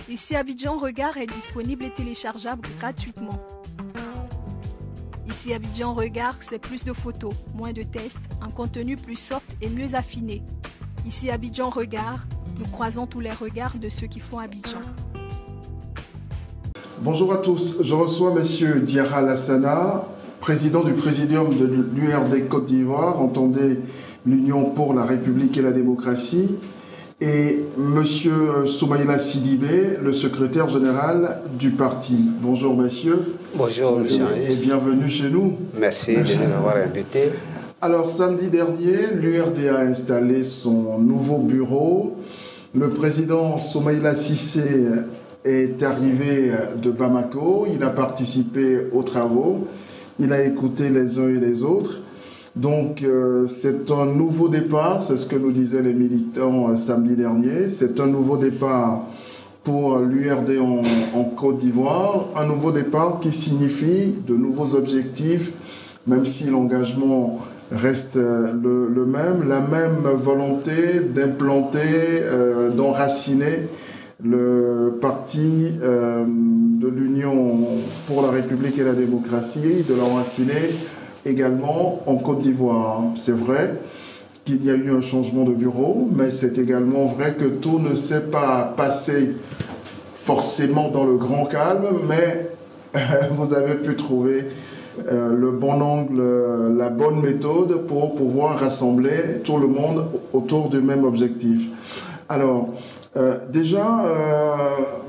Ici Abidjan Regard est disponible et téléchargeable gratuitement. Ici Abidjan Regard, c'est plus de photos, moins de tests, un contenu plus soft et mieux affiné. Ici Abidjan Regard, nous croisons tous les regards de ceux qui font Abidjan. Bonjour à tous, je reçois M. Diarra Lassana, président du Présidium de l'URD Côte d'Ivoire, entendez l'Union pour la République et la démocratie, et M. Soumaïla Sidibé, le secrétaire général du parti. Bonjour messieurs. Bonjour monsieur. Et bienvenue chez nous. Merci de nous avoir invités. Alors samedi dernier, l'URD a installé son nouveau bureau. Le président Soumaïla Cissé est arrivé de Bamako, il a participé aux travaux, il a écouté les uns et les autres. Donc c'est un nouveau départ, c'est ce que nous disaient les militants samedi dernier, c'est un nouveau départ pour l'URD en Côte d'Ivoire, un nouveau départ qui signifie de nouveaux objectifs, même si l'engagement reste le même, la même volonté d'implanter, d'enraciner le parti de l'Union pour la République et la démocratie, de l'enraciner également en Côte d'Ivoire. C'est vrai qu'il y a eu un changement de bureau, mais c'est également vrai que tout ne s'est pas passé forcément dans le grand calme, mais vous avez pu trouver le bon angle, la bonne méthode pour pouvoir rassembler tout le monde autour du même objectif. Alors, déjà,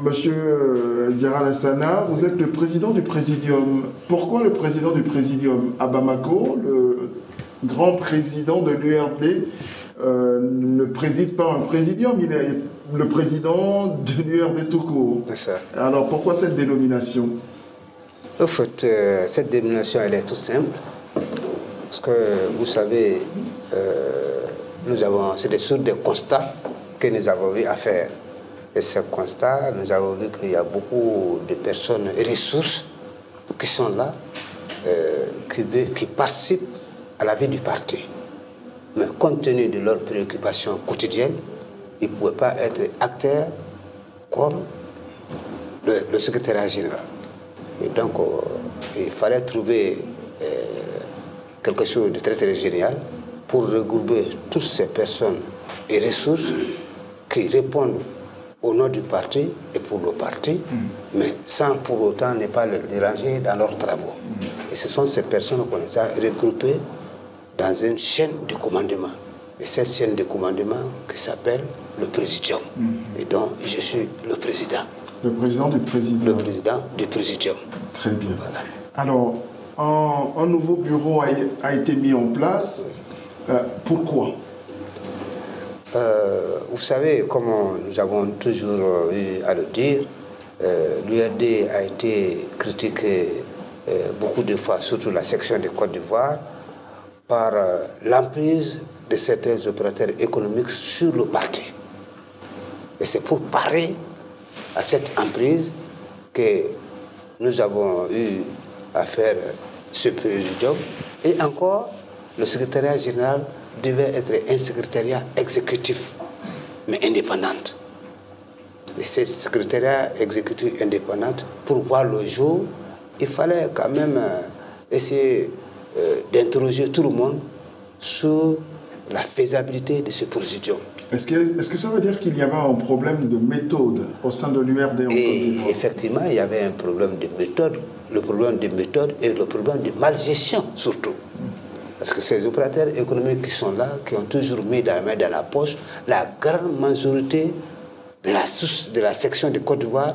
Monsieur Diarra Lassana, vous êtes le président du Présidium. Pourquoi le président du Présidium à Bamako, le grand président de l'URD, ne préside pas un présidium, il est le président de l'URD tout court. C'est ça. Alors, pourquoi cette dénomination? En fait, cette dénomination, elle est toute simple. Parce que, vous savez, c'est des sources de constats que nous avons eu à faire. Et ce constat, nous avons vu qu'il y a beaucoup de personnes et ressources qui sont là, qui participent à la vie du parti. Mais compte tenu de leurs préoccupations quotidiennes, ils ne pouvaient pas être acteurs comme le secrétariat général. Et donc, il fallait trouver quelque chose de très très génial pour regrouper toutes ces personnes et ressources qui répondent au nom du parti et pour le parti, mais sans pour autant ne pas les déranger dans leurs travaux. Et ce sont ces personnes qu'on les a regroupées dans une chaîne de commandement. Et cette chaîne de commandement qui s'appelle le Présidium. Et donc, je suis le président. Le président du Présidium. Le président du Présidium. Très bien. Voilà. Alors, un nouveau bureau a été mis en place. Pourquoi? Vous savez, comme nous avons toujours eu à le dire, l'URD a été critiqué beaucoup de fois, surtout la section de Côte d'Ivoire, par l'emprise de certains opérateurs économiques sur le parti. Et c'est pour parer à cette emprise que nous avons eu à faire ce présidium. Et encore, le secrétariat général devait être un secrétariat exécutif, mais indépendant. Et ce secrétariat exécutif indépendant, pour voir le jour, il fallait quand même essayer d'interroger tout le monde sur la faisabilité de ce présidium. Est-ce que ça veut dire qu'il y avait un problème de méthode au sein de l'URD en Côte d'Ivoire? Effectivement, il y avait un problème de méthode, le problème de méthode et le problème de malgestion surtout. Parce que ces opérateurs économiques qui sont là, qui ont toujours mis la main dans la poche, la grande majorité de la section de Côte d'Ivoire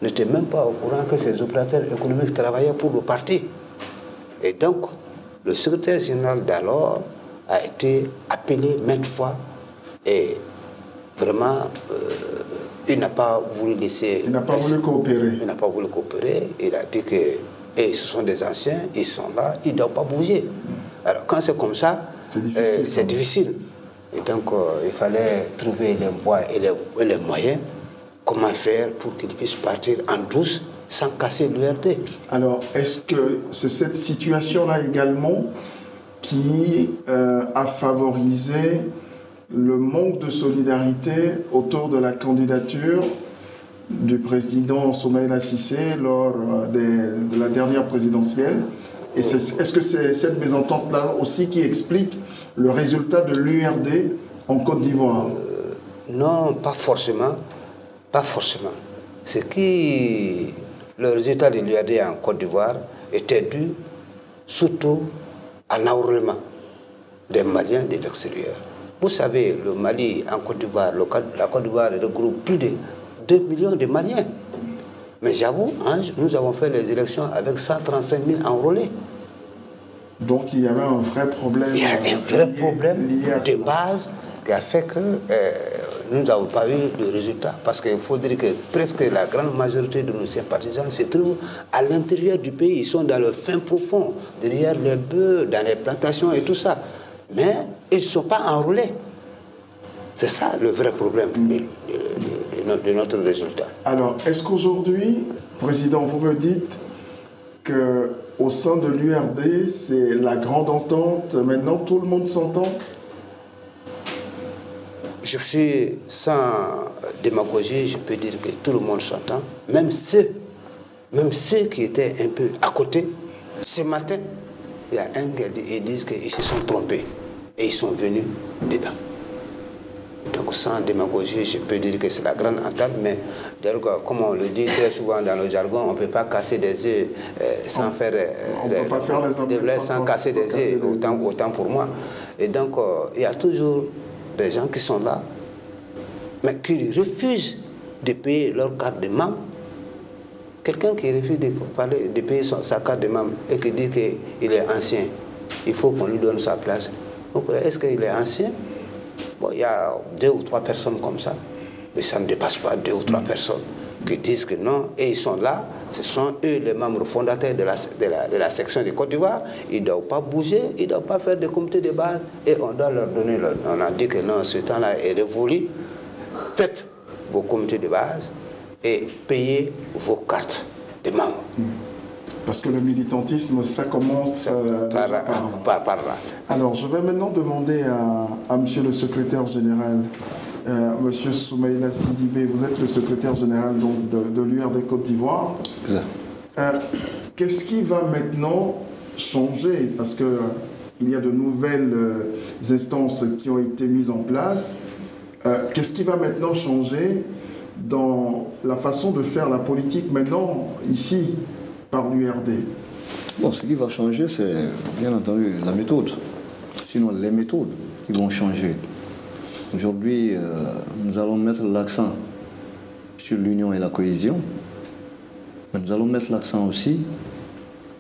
n'était même pas au courant que ces opérateurs économiques travaillaient pour le parti. Et donc, le secrétaire général d'alors a été appelé maintes fois et vraiment, il n'a pas voulu laisser... Il n'a pas voulu coopérer. Il n'a pas voulu coopérer. Il a dit que ce sont des anciens, ils sont là, ils ne doivent pas bouger. Alors, quand c'est comme ça, c'est difficile. Et donc, il fallait trouver les voies et les moyens, comment faire pour qu'ils puissent partir en douce sans casser l'URD. Alors, est-ce que c'est cette situation-là également qui a favorisé le manque de solidarité autour de la candidature du président Soumaïla Cissé lors de la dernière présidentielle. Et est-ce que c'est cette mésentente-là aussi qui explique le résultat de l'URD en Côte d'Ivoire? Non, pas forcément. Pas forcément. Le résultat de l'URD en Côte d'Ivoire était dû surtout à l'enrôlement des Maliens de l'extérieur. Vous savez, le Mali en Côte d'Ivoire, la Côte d'Ivoire regroupe plus de 2 millions de Maliens. Mais j'avoue, hein, nous avons fait les élections avec 135 000 enrôlés. Donc il y avait un vrai problème. Il y a un vrai problème de base qui a fait que nous n'avons pas eu de résultat. Parce qu'il faut dire que presque la grande majorité de nos sympathisants se trouvent à l'intérieur du pays. Ils sont dans le fin profond, derrière les bœufs, dans les plantations et tout ça. Mais ils ne sont pas enrôlés. C'est ça le vrai problème de notre résultat. Alors, est-ce qu'aujourd'hui, Président, vous me dites qu'au sein de l'URD, c'est la grande entente, maintenant tout le monde s'entend? Je suis sans démagogie, je peux dire que tout le monde s'entend. Même ceux qui étaient un peu à côté, ce matin, il y a un qui dit qu'ils se sont trompés et ils sont venus dedans. Donc sans démagogie, je peux dire que c'est la grande entente, mais comme on le dit très souvent dans le jargon, on ne peut pas casser des œufs sans faire des blés sans casser des œufs, autant pour moi. Et donc il y a toujours des gens qui sont là, mais qui refusent de payer leur carte de membre. Quelqu'un qui refuse de payer sa carte de membre et qui dit qu'il est ancien, il faut qu'on lui donne sa place. Est-ce qu'il est ancien? Bon, il y a 2 ou 3 personnes comme ça, mais ça ne dépasse pas 2 ou 3 personnes qui disent que non, et ils sont là, ce sont eux les membres fondateurs de la section de Côte d'Ivoire, ils ne doivent pas bouger, ils ne doivent pas faire des comités de base, et on doit leur donner, on a dit que non, ce temps-là est révolu, faites vos comités de base et payez vos cartes de membres. Parce que le militantisme, ça commence par là. Alors, je vais maintenant demander à monsieur le secrétaire général, monsieur Soumaïla Sidibé, vous êtes le secrétaire général donc, de l'URD Côte d'Ivoire. Qu'est-ce qui va maintenant changer? Parce qu'il y a de nouvelles instances qui ont été mises en place. Qu'est-ce qui va maintenant changer dans la façon de faire la politique maintenant, ici, par l'URD? Bon, ce qui va changer, c'est bien entendu la méthode. Sinon, les méthodes qui vont changer. Aujourd'hui, nous allons mettre l'accent sur l'union et la cohésion, mais nous allons mettre l'accent aussi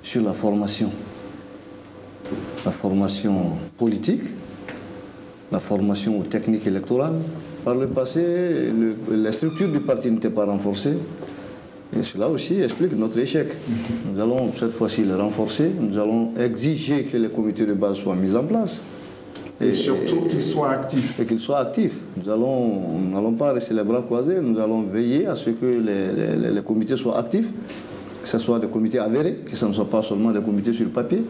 sur la formation politique, la formation technique électorale. Par le passé, les structures du parti n'étaient pas renforcées. Et cela aussi explique notre échec. Nous allons cette fois-ci les renforcer. Nous allons exiger que les comités de base soient mis en place. Et surtout qu'ils soient actifs. Et qu'ils soient actifs. Nous n'allons pas rester les bras croisés. Nous allons veiller à ce que les comités soient actifs, que ce soit des comités avérés, que ce ne soit pas seulement des comités sur le papier.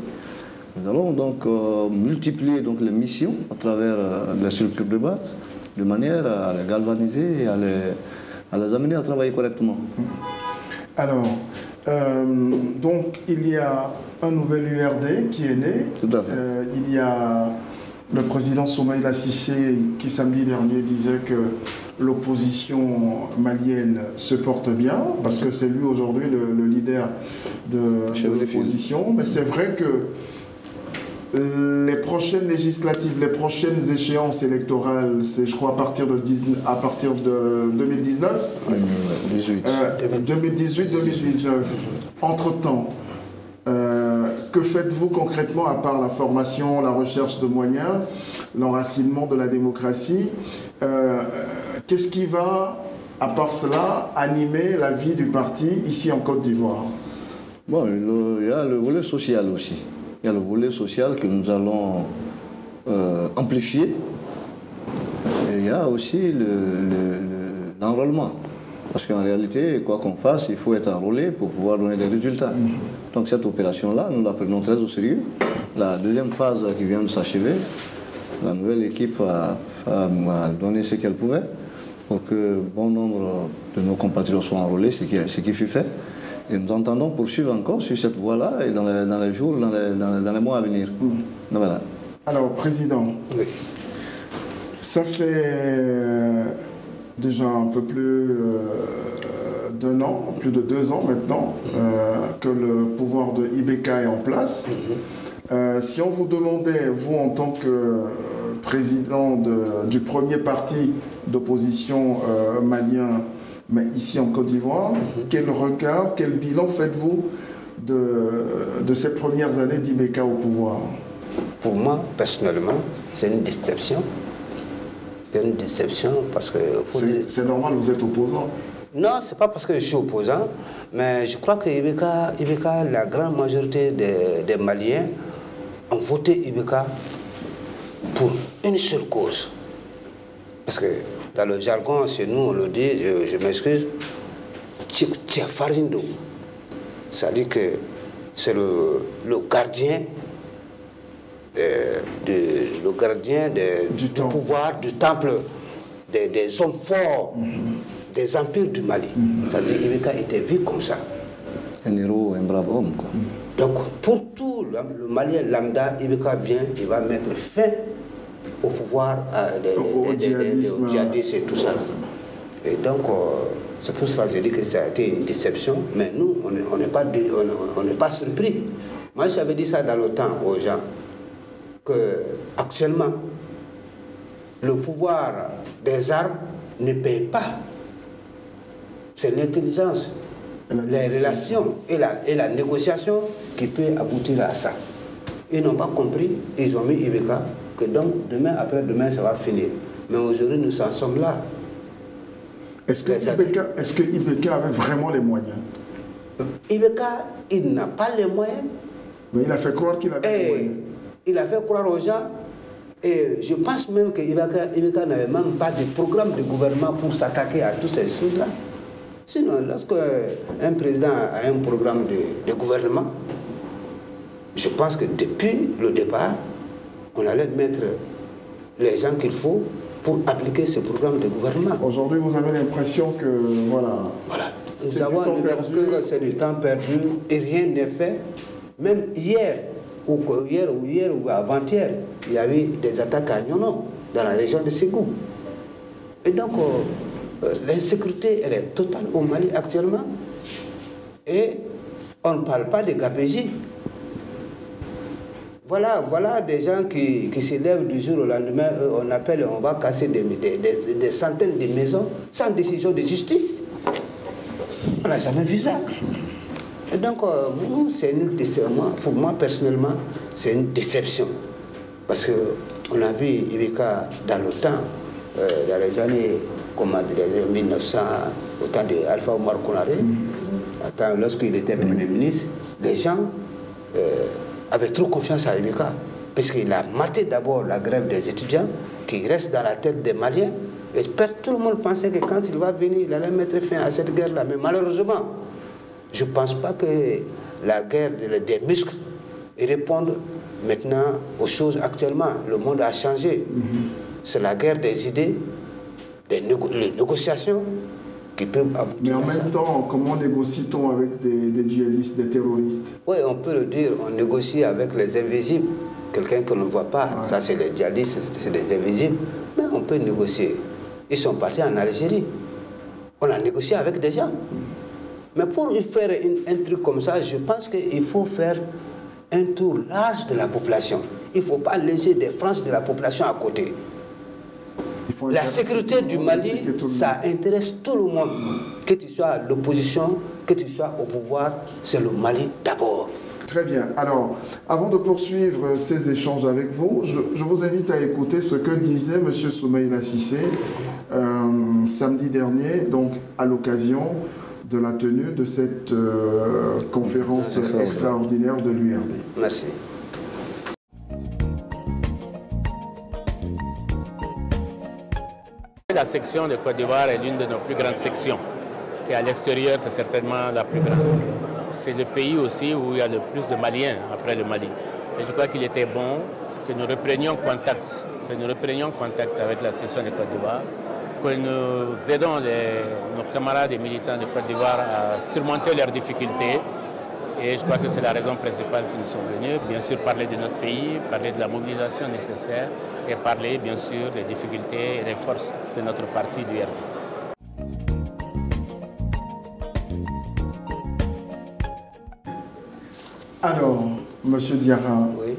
Nous allons donc multiplier donc, les missions à travers les structures de base, de manière à les galvaniser et à les amener à travailler correctement. Alors, donc il y a un nouvel URD qui est né. Tout à fait. Il y a le président Soumaïla Cissé qui samedi dernier disait que l'opposition malienne se porte bien, parce que c'est lui aujourd'hui le leader de l'opposition. Mais c'est vrai que les prochaines législatives, les prochaines échéances électorales, c'est je crois à partir de 2019, 2018-2019. Entre-temps, que faites-vous concrètement à part la formation, la recherche de moyens, l'enracinement de la démocratie? Qu'est-ce qui va, à part cela, animer la vie du parti ici en Côte d'Ivoire? Bon, il y a le volet social aussi. Il y a le volet social que nous allons amplifier. Et il y a aussi l'enrôlement. Parce qu'en réalité, quoi qu'on fasse, il faut être enrôlé pour pouvoir donner des résultats. Donc cette opération-là, nous la prenons très au sérieux. La deuxième phase qui vient de s'achever, la nouvelle équipe a donné ce qu'elle pouvait. pour que bon nombre de nos compatriotes soient enrôlés, ce qui fut fait. Et nous entendons poursuivre encore sur cette voie-là et dans les jours, dans les mois à venir. Voilà. Alors, Président, Oui. ça fait déjà un peu plus d'un an, plus de 2 ans maintenant, que le pouvoir de IBK est en place. Si on vous demandait, vous en tant que président du premier parti d'opposition malien, mais ici en Côte d'Ivoire, quel regard, quel bilan faites-vous de ces premières années d'IBK au pouvoir? Pour moi, personnellement, c'est une déception. C'est une déception parce que... C'est normal, vous êtes opposant. Non, ce n'est pas parce que je suis opposant, mais je crois que IBK, la grande majorité des Maliens ont voté IBK pour une seule cause. Parce que dans le jargon, chez nous, on le dit, je m'excuse, Tchafarindo. C'est-à-dire que c'est le gardien du pouvoir, du temple, des hommes forts, des empires du Mali. C'est-à-dire IBK était vu comme ça. Un héros, un brave homme, quoi. Donc, pour tout le Malien lambda, IBK vient, il va mettre fin au pouvoir au djihadistes et tout ça. Et donc, c'est pour cela que j'ai dit que ça a été une déception, mais nous, on n'est pas surpris. Moi, j'avais dit ça dans le temps aux gens, qu'actuellement, le pouvoir des armes ne paye pas. C'est l'intelligence, les relations et la négociation qui peut aboutir à ça. Ils n'ont pas compris, ils ont mis IBK, que donc demain, après-demain, ça va finir. Mais aujourd'hui, nous en sommes là. Est-ce que IBK avait vraiment les moyens? IBK, il n'a pas les moyens. Mais il a fait croire qu'il avait les moyens. Il a fait croire aux gens. Et je pense même que IBK n'avait même pas de programme de gouvernement pour s'attaquer à toutes ces choses-là. Sinon, lorsque un président a un programme de gouvernement, je pense que depuis le départ, on allait mettre les gens qu'il faut pour appliquer ce programme de gouvernement. Aujourd'hui, vous avez l'impression que, voilà, nous avons c'est du temps perdu et rien n'est fait. Même hier ou avant-hier, il y a eu des attaques à Nyono, dans la région de Ségou. Et donc, l'insécurité, elle est totale au Mali actuellement. Et on ne parle pas de Gapéji. Voilà des gens qui se lèvent du jour au lendemain, on appelle, on va casser des centaines de maisons sans décision de justice. On n'a jamais vu ça. Et donc, c'est une déception. Pour moi, personnellement, c'est une déception. Parce qu'on a vu IBK dans le temps, dans les années, comment dire, 1900, au temps d'Alpha Omar Konaré, lorsqu'il était Premier ministre, les gens avait trop confiance à IBK, puisqu'il a maté d'abord la grève des étudiants, qui reste dans la tête des Maliens, et tout le monde pensait que quand il va venir, il allait mettre fin à cette guerre-là. Mais malheureusement, je ne pense pas que la guerre des muscles réponde maintenant aux choses actuellement. Le monde a changé. C'est la guerre des idées, les négociations qui peuvent aboutir. Mais en même temps, comment négocie-t-on avec des djihadistes, des terroristes? Oui, on peut le dire, on négocie avec les invisibles, quelqu'un que l'on ne voit pas. Ouais. Ça, c'est les djihadistes, c'est des invisibles. Mais on peut négocier. Ils sont partis en Algérie. On a négocié avec des gens. Mais pour faire un truc comme ça, je pense qu'il faut faire un tour large de la population. Il ne faut pas laisser des franges de la population à côté. La sécurité du Mali, ça intéresse tout le monde. Que tu sois à l'opposition, que tu sois au pouvoir, c'est le Mali d'abord. Très bien. Alors, avant de poursuivre ces échanges avec vous, je vous invite à écouter ce que disait M. Soumaïla Cissé samedi dernier, donc à l'occasion de la tenue de cette conférence extraordinaire de l'URD. Merci. La section de Côte d'Ivoire est l'une de nos plus grandes sections. Et à l'extérieur, c'est certainement la plus grande. C'est le pays aussi où il y a le plus de Maliens après le Mali. Et je crois qu'il était bon que nous reprenions contact avec la section de Côte d'Ivoire, que nous aidons nos camarades et militants de Côte d'Ivoire à surmonter leurs difficultés. Et je crois que c'est la raison principale que nous sommes venus. Bien sûr, parler de notre pays, parler de la mobilisation nécessaire et parler, bien sûr, des difficultés et des forces de notre parti, l'URD. Alors, Monsieur Diarra, Oui.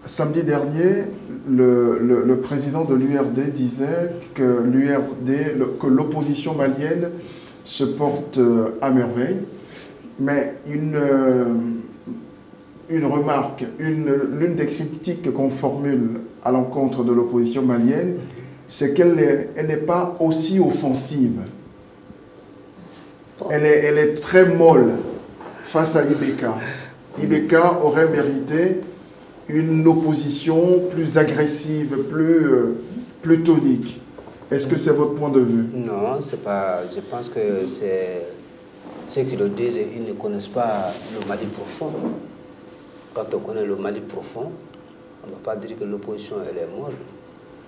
Samedi dernier, le président de l'URD disait que que l'opposition malienne se porte à merveille, mais une remarque, l'une des critiques qu'on formule à l'encontre de l'opposition malienne, c'est qu'elle n'est pas aussi offensive. Elle est très molle face à Ibeka. Ibeka aurait mérité une opposition plus agressive, plus tonique. Est-ce que c'est votre point de vue? Non, c'est pas. Je pense que c'est ceux qui le disent, ils ne connaissent pas le Mali profond. Quand on connaît le Mali profond, on ne va pas dire que l'opposition elle est molle.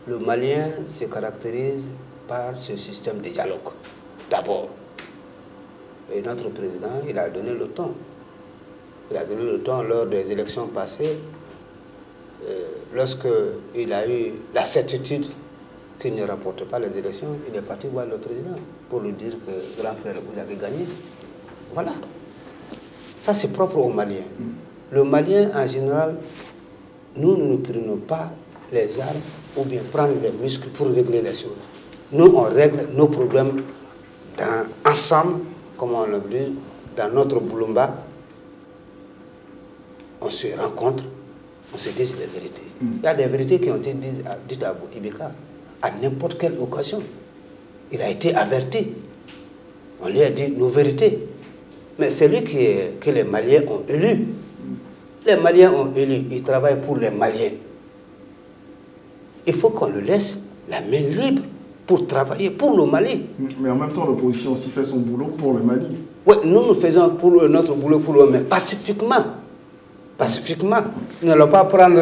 Le Malien se caractérise par ce système de dialogue, d'abord. Et notre président, il a donné le ton. Il a donné le ton lors des élections passées, lorsqu'il a eu la certitude qu'il ne rapporte pas les élections, il est parti voir le président pour lui dire que, grand frère, vous avez gagné. Voilà. Ça, c'est propre aux Maliens. Le Malien, en général, nous ne prenons pas les armes ou bien prendre les muscles pour régler les choses. Nous, on règle nos problèmes ensemble, comme on le dit, dans notre boulomba. On se rencontre, on se dit les vérités. Il y a des vérités qui ont été dites à Ibeka à n'importe quelle occasion. Il a été averti. On lui a dit nos vérités. Mais c'est lui que les Maliens ont élu. Les Maliens ont élu, ils travaillent pour les Maliens. Il faut qu'on le laisse la main libre pour travailler pour le Mali. Mais en même temps, l'opposition aussi fait son boulot pour le Mali. Oui, nous faisons pour notre boulot pour le Mali, pacifiquement. Pacifiquement. Nous n'allons pas prendre,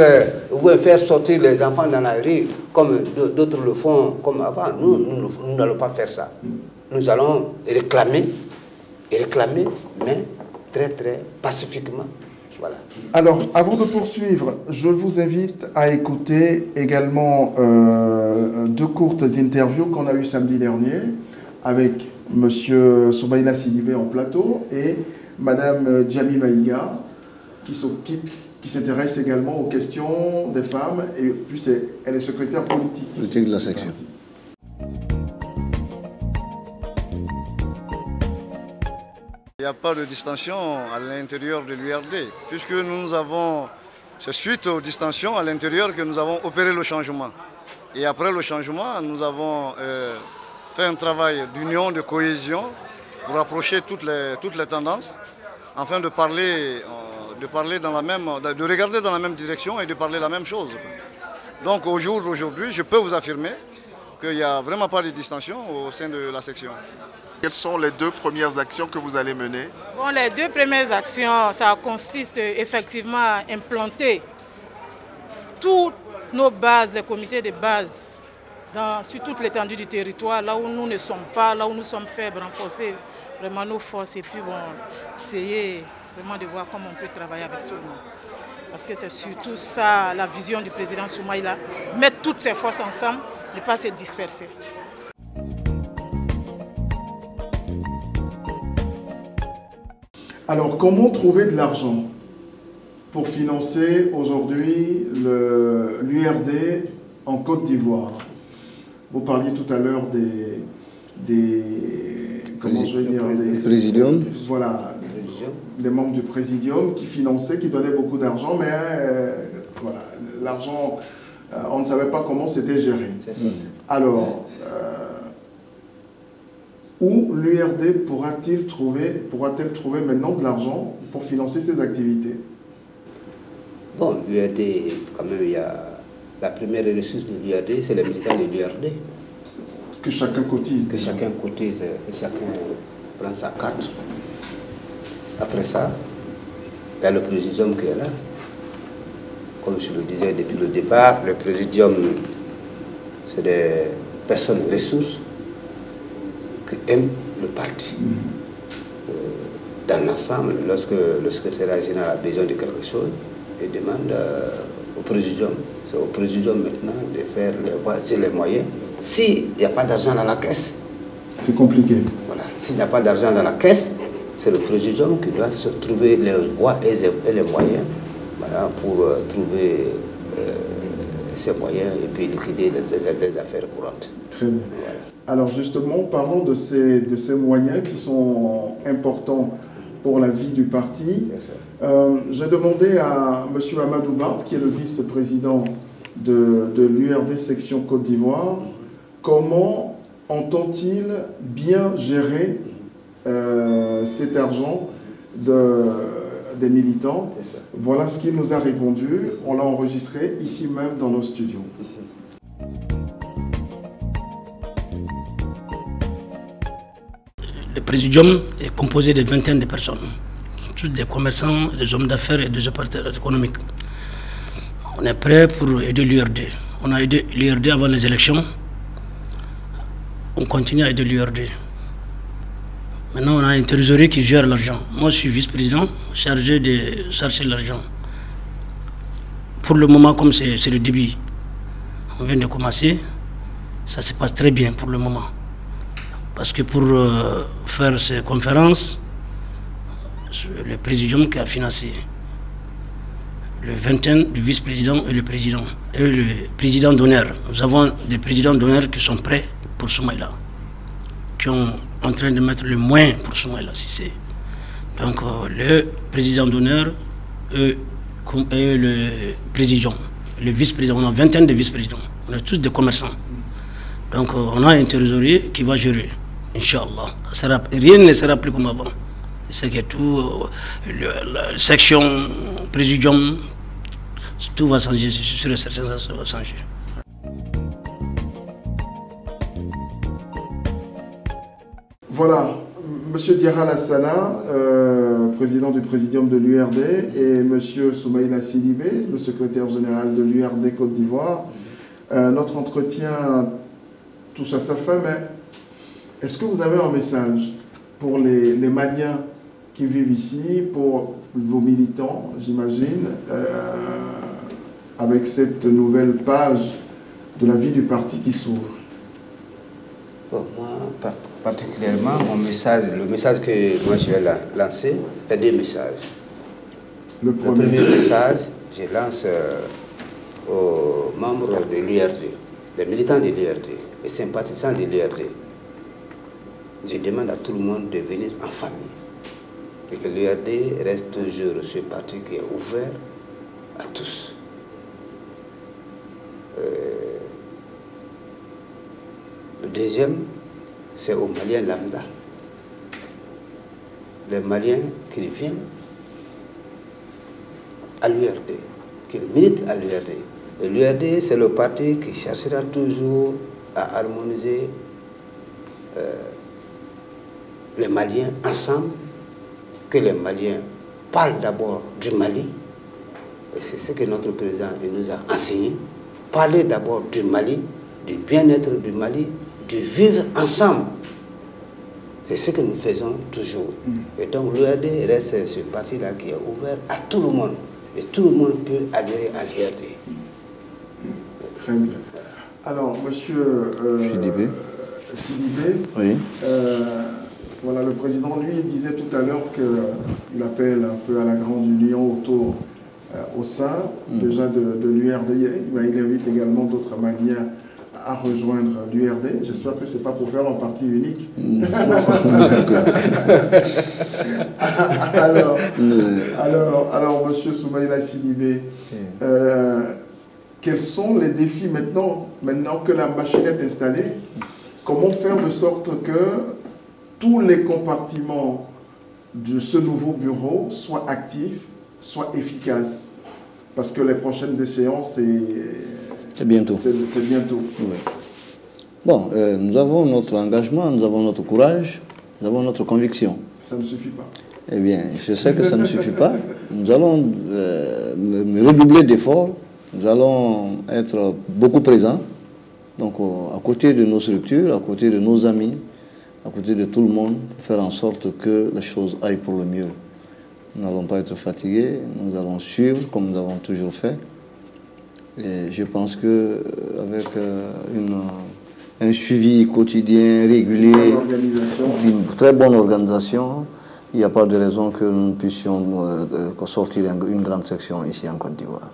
faire sortir les enfants dans la rue comme d'autres le font comme avant. Nous n'allons pas faire ça. Nous allons réclamer, mais très très pacifiquement. Voilà. Alors, avant de poursuivre, je vous invite à écouter également deux courtes interviews qu'on a eues samedi dernier avec M. Soumaïla Sidibé en plateau et Mme Djami Maïga qui s'intéresse également aux questions des femmes et puis elle est secrétaire politique de la section. Il n'y a pas de distinction à l'intérieur de l'URD, puisque nous avons, c'est suite aux distinctions à l'intérieur que nous avons opéré le changement. Et après le changement, nous avons fait un travail d'union, de cohésion, pour rapprocher toutes les tendances, afin de regarder dans la même direction et de parler la même chose. Donc au jour d'aujourd'hui, je peux vous affirmer qu'il n'y a vraiment pas de distinction au sein de la section. Quelles sont les deux premières actions que vous allez mener? Bon, les deux premières actions, ça consiste effectivement à implanter toutes nos bases, les comités de base, sur toute l'étendue du territoire, là où nous ne sommes pas, là où nous sommes faibles, renforcer vraiment nos forces et puis bon, essayer vraiment de voir comment on peut travailler avec tout le monde. Parce que c'est surtout ça la vision du président Soumaïla, mettre toutes ses forces ensemble, ne pas se disperser. Alors, comment trouver de l'argent pour financer aujourd'hui l'URD en Côte d'Ivoire? Vous parliez tout à l'heure des présidium. Voilà, des membres du présidium qui finançaient, qui donnaient beaucoup d'argent, mais voilà, l'argent, on ne savait pas comment c'était géré. Alors, où l'URD pourra-t-elle trouver maintenant de l'argent pour financer ses activités? Bon, l'URD, quand même, il y a la première ressource de l'URD, c'est les militants de l'URD. Que chacun cotise. Que chacun cotise, que chacun prend sa carte. Après ça, il y a le présidium qui est là. Comme je le disais depuis le départ, le présidium, c'est des personnes ressources qui aiment le parti. Dans l'ensemble, lorsque le secrétaire général a besoin de quelque chose, il demande au présidium. C'est au présidium maintenant de faire les moyens. S'il n'y a pas d'argent dans la caisse, c'est compliqué. Voilà. S'il n'y a pas d'argent dans la caisse, c'est le présidium qui doit se trouver les voies et les moyens, voilà, pour trouver ces moyens et puis liquider les affaires courantes. Très bien. Voilà. Alors justement, parlons de ces moyens qui sont importants pour la vie du parti. J'ai demandé à M. Amadou Ba, qui est le vice-président de l'URD section Côte d'Ivoire, comment entend-il bien gérer cet argent des militants. Voilà ce qu'il nous a répondu. On l'a enregistré ici même dans nos studios. Le présidium est composé de vingtaine de personnes, tous des commerçants, des hommes d'affaires et des opérateurs économiques. On est prêt pour aider l'URD. On a aidé l'URD avant les élections. On continue à aider l'URD. Maintenant, on a un trésorier qui gère l'argent. Moi, je suis vice-président, chargé de chercher l'argent. Pour le moment, comme c'est le début, on vient de commencer, ça se passe très bien pour le moment. Parce que pour faire ces conférences, le présidium qui a financé le vingtaine du vice-président et le président d'honneur. Nous avons des présidents d'honneur qui sont prêts pour Soumaïla, qui sont en train de mettre le moyen pour Soumaïla Cissé. Donc le président d'honneur et le président, le vice-président, on a une vingtaine de vice-présidents, on est tous des commerçants. Donc on a un trésorier qui va gérer, Inch'Allah. Rien ne sera plus comme avant. C'est que tout, la section, présidium, tout va changer, je suis sûr et certain que ça va changer. Voilà, M. Diarra Lassana, président du présidium de l'URD, et M. Soumaïla Sidibé, le secrétaire général de l'URD Côte d'Ivoire. Notre entretien touche à sa fin, mais est-ce que vous avez un message pour les Maliens qui vivent ici, pour vos militants, j'imagine, avec cette nouvelle page de la vie du parti qui s'ouvre? Bon, moi, particulièrement, le message que moi je vais lancer est deux messages. Le premier message, je lance aux membres de l'URD, les militants de l'URD, les sympathisants de l'URD. Je demande à tout le monde de venir en famille. Et que l'URD reste toujours ce parti qui est ouvert à tous. Le deuxième, c'est aux Maliens lambda. Les Maliens qui viennent à l'URD, qui militent à l'URD. Et l'URD, c'est le parti qui cherchera toujours à harmoniser les Maliens ensemble, que les Maliens parlent d'abord du Mali, et c'est ce que notre président nous a enseigné, parler d'abord du Mali, du bien-être du Mali, du vivre ensemble. C'est ce que nous faisons toujours. Et donc l'URD reste ce parti-là qui est ouvert à tout le monde, et tout le monde peut adhérer à l'URD. Très bien. Alors, monsieur Sidibé, oui. Voilà, le président, lui, disait tout à l'heure qu'il appelle un peu à la grande union autour, au sein déjà de l'URD. Il invite également d'autres Maliens à rejoindre l'URD. J'espère que ce n'est pas pour faire un parti unique. alors, monsieur Soumaïla Sidibé, quels sont les défis maintenant que la machine est installée? Comment faire de sorte que tous les compartiments de ce nouveau bureau soient actifs, soient efficaces? Parce que les prochaines échéances, c'est bientôt. C'est bientôt. Oui. Bon, nous avons notre engagement, nous avons notre courage, nous avons notre conviction. Ça ne suffit pas. Eh bien, je sais que ça ne suffit pas. Nous allons redoubler d'efforts, nous allons être beaucoup présents Donc à côté de nos structures, à côté de nos amis, à côté de tout le monde, pour faire en sorte que les choses aillent pour le mieux. Nous n'allons pas être fatigués, nous allons suivre comme nous avons toujours fait. Et je pense qu'avec un suivi quotidien, régulier, une très bonne organisation, il n'y a pas de raison que nous ne puissions sortir une grande section ici en Côte d'Ivoire.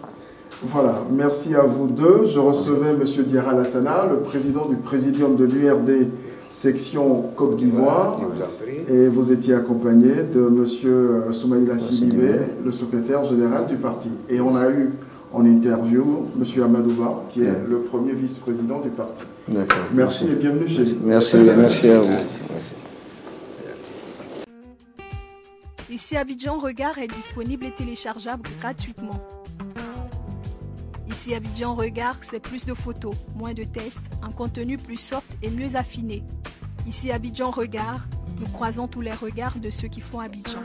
Voilà, merci à vous deux. Je recevais M. Diarra Lassana, le président du Présidium de l'URD section Côte d'Ivoire. Et vous étiez accompagné de M. Soumaïla Sidibé, le secrétaire général du parti. Et on a eu en interview M. Amadouba, qui est le premier vice-président du parti. Merci et bienvenue chez vous. Merci à vous. Merci. Ici Abidjan Regard est disponible et téléchargeable gratuitement. Ici Abidjan Regard, c'est plus de photos, moins de tests, un contenu plus soft et mieux affiné. Ici Abidjan Regard, nous croisons tous les regards de ceux qui font Abidjan.